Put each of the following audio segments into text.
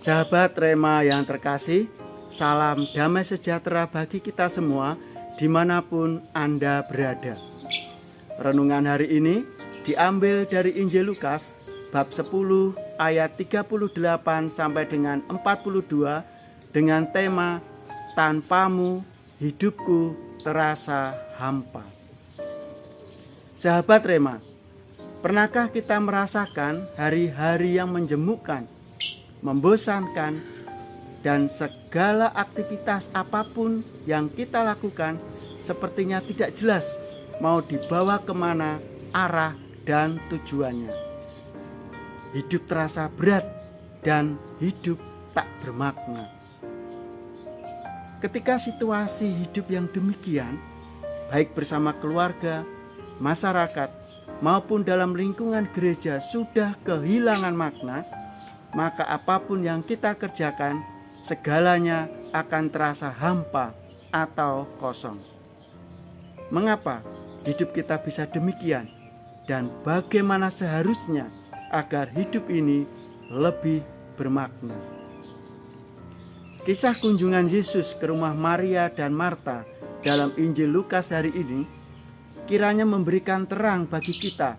Sahabat Rema yang terkasih, salam damai sejahtera bagi kita semua dimanapun Anda berada. Renungan hari ini diambil dari Injil Lukas bab 10 ayat 38 sampai dengan 42 dengan tema Tanpamu hidupku terasa hampa. Sahabat Rema, pernahkah kita merasakan hari-hari yang menjemukkan, membosankan, dan segala aktivitas apapun yang kita lakukan sepertinya tidak jelas mau dibawa kemana arah dan tujuannya. Hidup terasa berat dan hidup tak bermakna. Ketika situasi hidup yang demikian, baik bersama keluarga, masyarakat, maupun dalam lingkungan gereja sudah kehilangan makna, maka apapun yang kita kerjakan, segalanya akan terasa hampa atau kosong. Mengapa hidup kita bisa demikian? Dan bagaimana seharusnya agar hidup ini lebih bermakna? Kisah kunjungan Yesus ke rumah Maria dan Marta dalam Injil Lukas hari ini kiranya memberikan terang bagi kita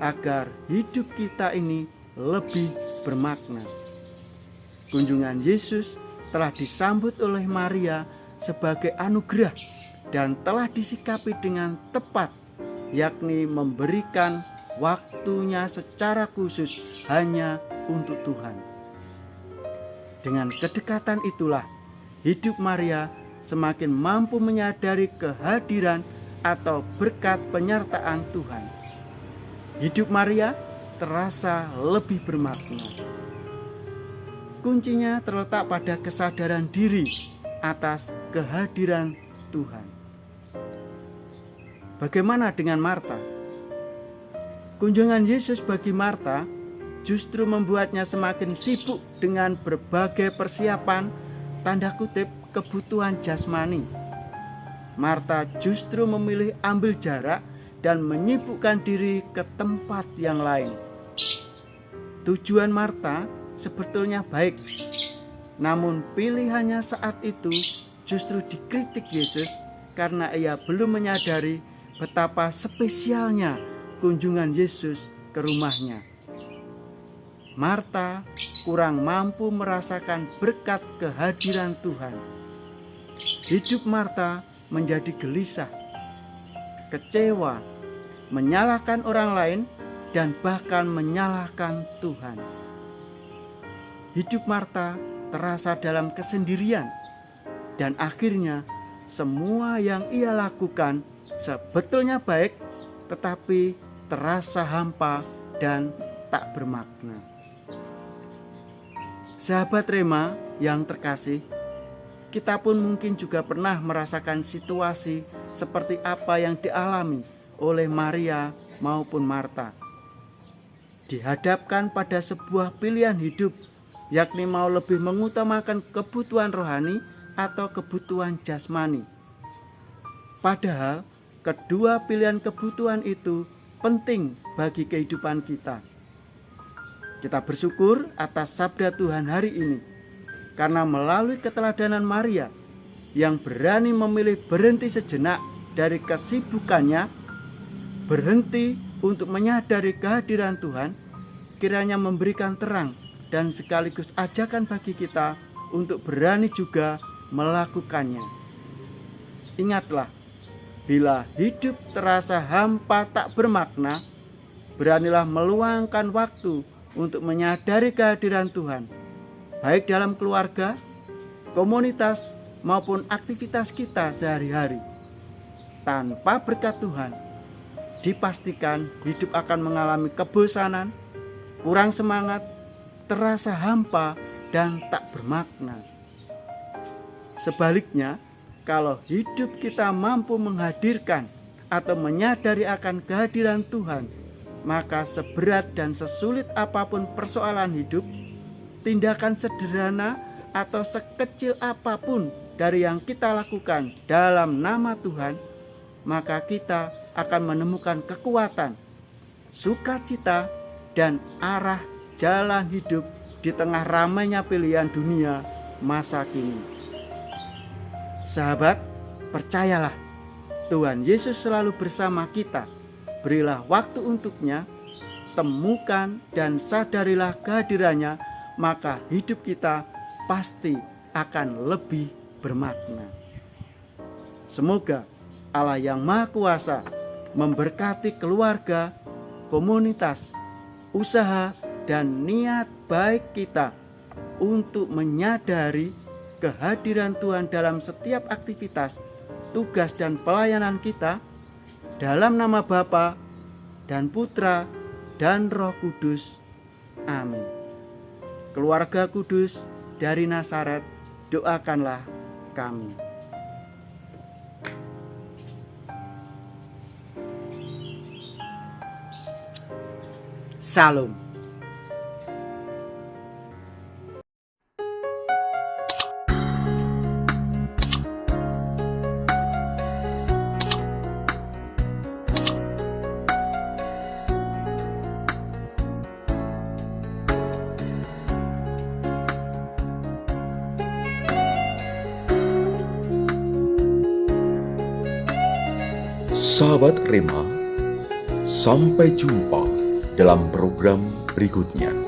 agar hidup kita ini lebih bermakna. Kunjungan Yesus telah disambut oleh Maria sebagai anugerah dan telah disikapi dengan tepat, yakni memberikan waktunya secara khusus hanya untuk Tuhan. Dengan kedekatan itulah hidup Maria semakin mampu menyadari kehadiran atau berkat penyertaan Tuhan. Hidup Maria terasa lebih bermakna. Kuncinya terletak pada kesadaran diri atas kehadiran Tuhan. Bagaimana dengan Marta? Kunjungan Yesus bagi Marta justru membuatnya semakin sibuk dengan berbagai persiapan, tanda kutip, kebutuhan jasmani. Marta justru memilih ambil jarak dan menyibukkan diri ke tempat yang lain. Tujuan Marta sebetulnya baik, namun pilihannya saat itu justru dikritik Yesus karena ia belum menyadari betapa spesialnya kunjungan Yesus ke rumahnya. Marta kurang mampu merasakan berkat kehadiran Tuhan. Hidup Marta menjadi gelisah, kecewa, menyalahkan orang lain, dan bahkan menyalahkan Tuhan. Hidup Marta terasa dalam kesendirian, dan akhirnya semua yang ia lakukan sebetulnya baik, tetapi terasa hampa dan tak bermakna. Sahabat Rema yang terkasih, kita pun mungkin juga pernah merasakan situasi seperti apa yang dialami oleh Maria maupun Marta. Dihadapkan pada sebuah pilihan hidup, yakni mau lebih mengutamakan kebutuhan rohani atau kebutuhan jasmani. Padahal kedua pilihan kebutuhan itu penting bagi kehidupan kita. Kita bersyukur atas sabda Tuhan hari ini, karena melalui keteladanan Maria yang berani memilih berhenti sejenak dari kesibukannya, berhenti untuk menyadari kehadiran Tuhan, kiranya memberikan terang dan sekaligus ajakan bagi kita untuk berani juga melakukannya. Ingatlah, bila hidup terasa hampa tak bermakna, beranilah meluangkan waktu untuk menyadari kehadiran Tuhan, baik dalam keluarga, komunitas, maupun aktivitas kita sehari-hari. Tanpa berkat Tuhan, dipastikan hidup akan mengalami kebosanan, kurang semangat, terasa hampa, dan tak bermakna. Sebaliknya, kalau hidup kita mampu menghadirkan atau menyadari akan kehadiran Tuhan, maka seberat dan sesulit apapun persoalan hidup, tindakan sederhana atau sekecil apapun dari yang kita lakukan dalam nama Tuhan, maka kita akan menemukan kekuatan, sukacita, dan arah jalan hidup di tengah ramainya pilihan dunia masa kini. Sahabat, percayalah, Tuhan Yesus selalu bersama kita. Berilah waktu untuknya, temukan dan sadarilah kehadirannya, maka hidup kita pasti akan lebih bermakna. Semoga Allah yang Maha Kuasa memberkati keluarga, komunitas, usaha, dan niat baik kita untuk menyadari kehadiran Tuhan dalam setiap aktivitas, tugas, dan pelayanan kita. Dalam nama Bapa dan Putra dan Roh Kudus. Amin. Keluarga kudus dari Nazaret, doakanlah kami. Salam. Sahabat Rema, sampai jumpa dalam program berikutnya.